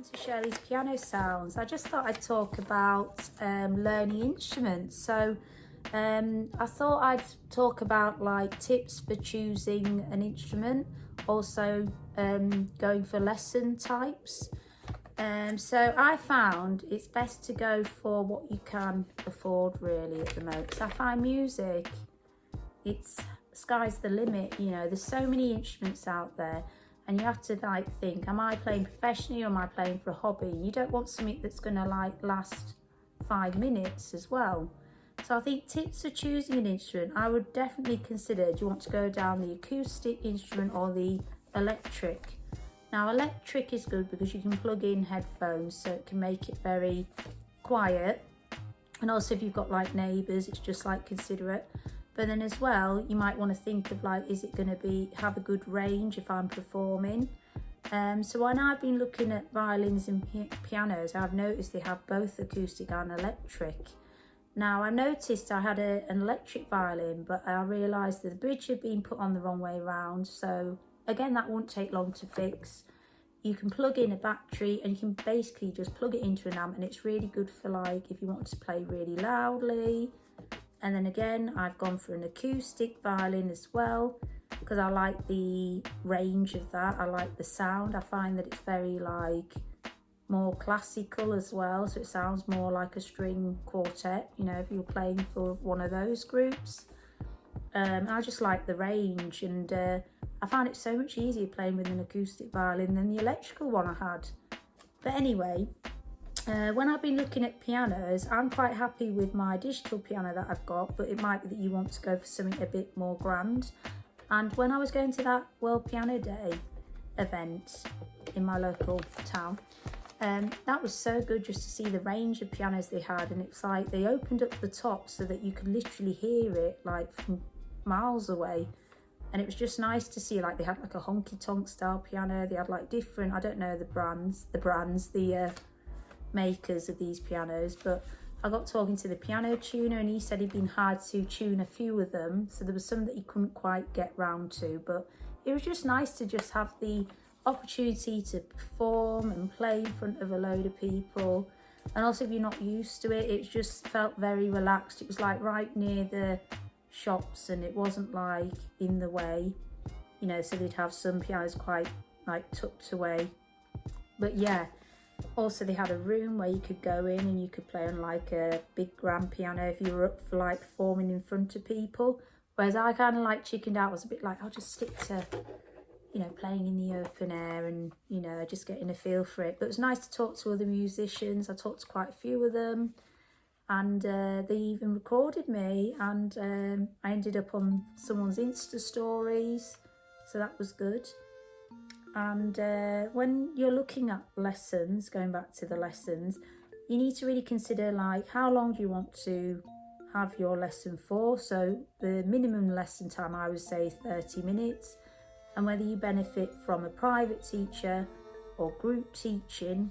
to share these piano sounds. I just thought I'd talk about learning instruments. So I thought I'd talk about like tips for choosing an instrument, also going for lesson types. So I found it's best to go for what you can afford really at the moment. So I find music, it's sky's the limit, you know, there's so many instruments out there. And you have to like think, am I playing professionally or am I playing for a hobby? You don't want something that's going to like last 5 minutes as well. So I think tips for choosing an instrument, I would definitely consider, do you want to go down the acoustic instrument or the electric? Now electric is good because you can plug in headphones, so it can make it very quiet. And also if you've got like neighbours, it's just like considerate. But then as well, you might want to think of like, is it going to have a good range if I'm performing? So when I've been looking at violins and pianos, I've noticed they have both acoustic and electric. Now I noticed I had an electric violin, but I realised that the bridge had been put on the wrong way around. So again, that won't take long to fix. You can plug in a battery and you can basically just plug it into an amp, and it's really good for like if you want to play really loudly. And then again, I've gone for an acoustic violin as well because I like the range of that. I like the sound. I find that it's very like more classical as well, so it sounds more like a string quartet, you know, if you're playing for one of those groups. I just like the range, and I found it so much easier playing with an acoustic violin than the electrical one I had. But anyway, when I've been looking at pianos, I'm quite happy with my digital piano that I've got, but it might be that you want to go for something a bit more grand. And when I was going to that World Piano Day event in my local town, that was so good just to see the range of pianos they had. And it's like they opened up the top so that you could literally hear it like from miles away. And it was just nice to see, like they had like a honky tonk style piano. They had like different, I don't know the makers of these pianos, but I got talking to the piano tuner and he said he'd been hard to tune a few of them, so there was some that he couldn't quite get round to, but it was just nice to just have the opportunity to perform and play in front of a load of people. And also if you're not used to it, it just felt very relaxed. It was like right near the shops and it wasn't like in the way, you know, so they'd have some pianos quite like tucked away. But yeah, also they had a room where you could go in and you could play on like a big grand piano if you were up for like performing in front of people. Whereas I kind of like chickened out, I was a bit like, I'll just stick to, you know, playing in the open air and, you know, just getting a feel for it. But it was nice to talk to other musicians. I talked to quite a few of them, and they even recorded me, and I ended up on someone's Insta stories, so that was good. And when you're looking at lessons, going back to the lessons, you need to really consider like how long do you want to have your lesson for. So the minimum lesson time I would say is 30 minutes, and whether you benefit from a private teacher or group teaching.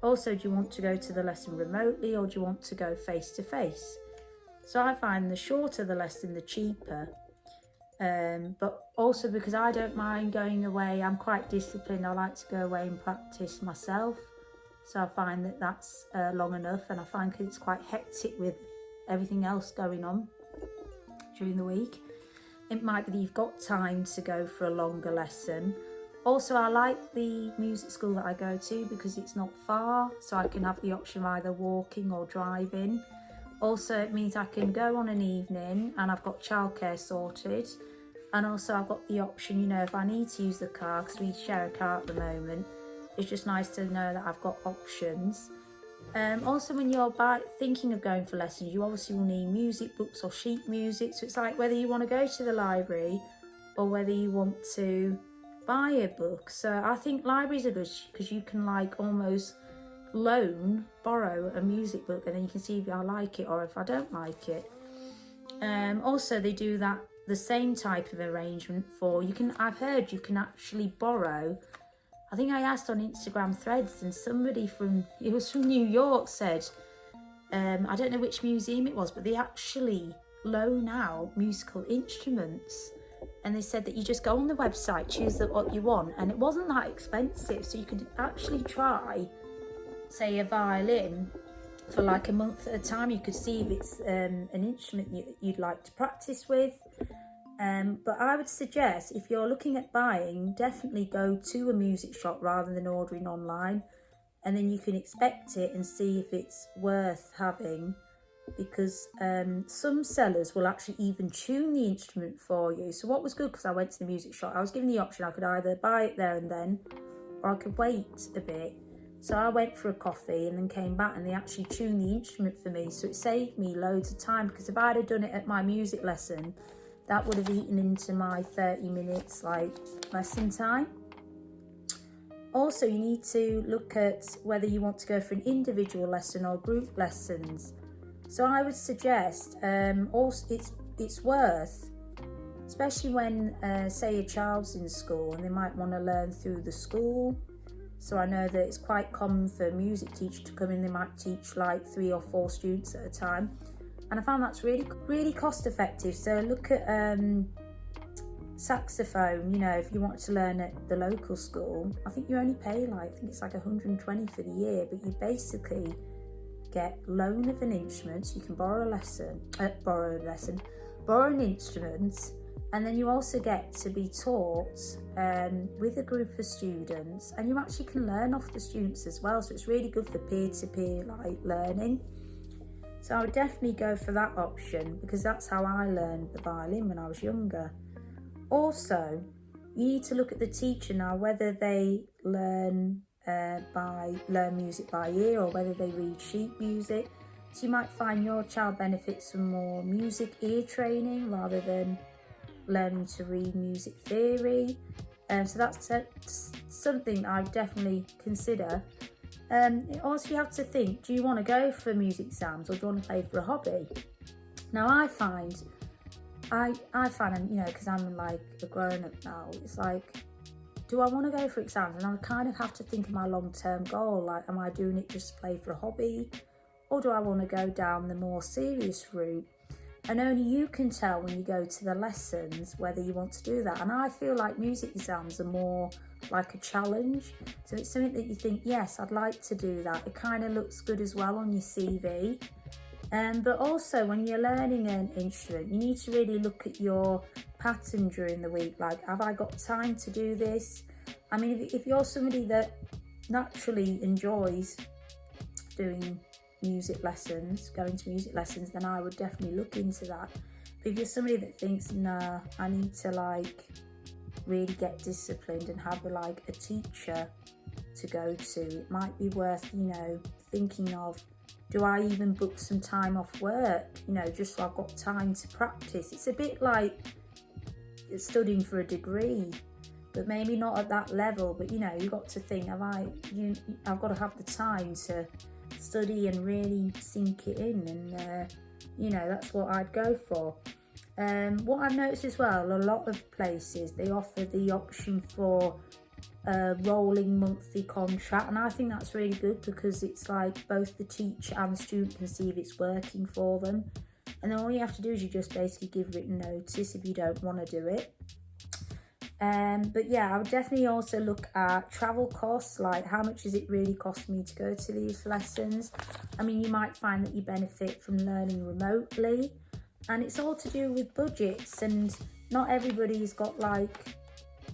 Also, do you want to go to the lesson remotely or do you want to go face to face? So I find the shorter the lesson, the cheaper. But also because I don't mind going away, I'm quite disciplined. I like to go away and practice myself. So I find that that's long enough, and I find it's quite hectic with everything else going on during the week. It might be that you've got time to go for a longer lesson. Also, I like the music school that I go to because it's not far, so I can have the option of either walking or driving. Also, it means I can go on an evening and I've got childcare sorted. And also I've got the option, you know, if I need to use the car, because we share a car at the moment, it's just nice to know that I've got options. Also, when you're thinking of going for lessons, you obviously will need music books or sheet music. So it's like whether you want to go to the library or whether you want to buy a book. So I think libraries are good because you can like almost borrow a music book, and then you can see if I like it or if I don't like it. Also, they do that the same type of arrangement for I've heard you can actually borrow. I think I asked on Instagram threads, and somebody from New York said, I don't know which museum it was, but they actually loan out musical instruments. and they said that you just go on the website, choose what you want, and it wasn't that expensive, so you could actually try, say, a violin for like a month at a time. You could see if it's an instrument you'd like to practice with. But I would suggest, if you're looking at buying, definitely go to a music shop rather than ordering online, and then you can inspect it and see if it's worth having, because some sellers will actually even tune the instrument for you. So what was good, because I went to the music shop, I was given the option, I could either buy it there and then, or I could wait a bit. So I went for a coffee and then came back, and they actually tuned the instrument for me, so it saved me loads of time, because if I'd have done it at my music lesson, that would have eaten into my 30 minutes like lesson time. Also, you need to look at whether you want to go for an individual lesson or group lessons. So I would suggest also it's worth, especially when say a child's in school and they might want to learn through the school. So I know that it's quite common for a music teacher to come in, they might teach like 3 or 4 students at a time. And I found that's really cost effective. So look at saxophone, you know, if you want to learn at the local school, I think you only pay like, I think it's like 120 for the year, but you basically get loan of an instrument, so you can borrow an instrument, and then you also get to be taught with a group of students, and you actually can learn off the students as well, so it's really good for peer-to-peer like learning. So I would definitely go for that option, because that's how I learned the violin when I was younger. Also, you need to look at the teacher now, whether they learn music by ear or whether they read sheet music. So you might find your child benefits from more music ear training rather than learning to read music theory. So that's something I would definitely consider. Also, you have to think, do you want to go for music exams or do you want to play for a hobby? Now I find, you know, because I'm like a grown-up now, it's like, do I want to go for exams? And I kind of have to think of my long-term goal, like, am I doing it just to play for a hobby? Or do I want to go down the more serious route? And only you can tell when you go to the lessons whether you want to do that. And I feel like music exams are more like a challenge. So it's something that you think, yes, I'd like to do that. It kind of looks good as well on your CV. But also when you're learning an instrument, you need to really look at your pattern during the week. Like, have I got time to do this? I mean, if you're somebody that naturally enjoys doing music lessons, going to music lessons, then I would definitely look into that. But if you're somebody that thinks, nah, I need to like really get disciplined and have like a teacher to go to, it might be worth, you know, thinking of, do I even book some time off work, you know, just so I've got time to practice? It's a bit like studying for a degree, but maybe not at that level. But, you know, you've got to think, I've got to have the time to study and really sink it in. And, you know, that's what I'd go for. What I've noticed as well, a lot of places, they offer the option for a rolling monthly contract, and I think that's really good, because it's like both the teacher and the student can see if it's working for them, and then all you have to do is you just basically give written notice if you don't want to do it. But yeah, I would definitely also look at travel costs, like how much is it really cost me to go to these lessons. I mean, you might find that you benefit from learning remotely, and it's all to do with budgets, and not everybody's got like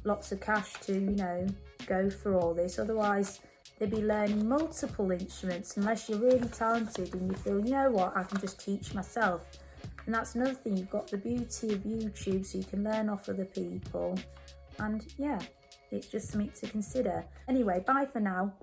lots of cash to, you know, go for all this. Otherwise they'd be learning multiple instruments, unless you're really talented and you feel, you know what, I can just teach myself. And that's another thing, you've got the beauty of YouTube, so you can learn off other people. And yeah, it's just something to consider. Anyway, bye for now.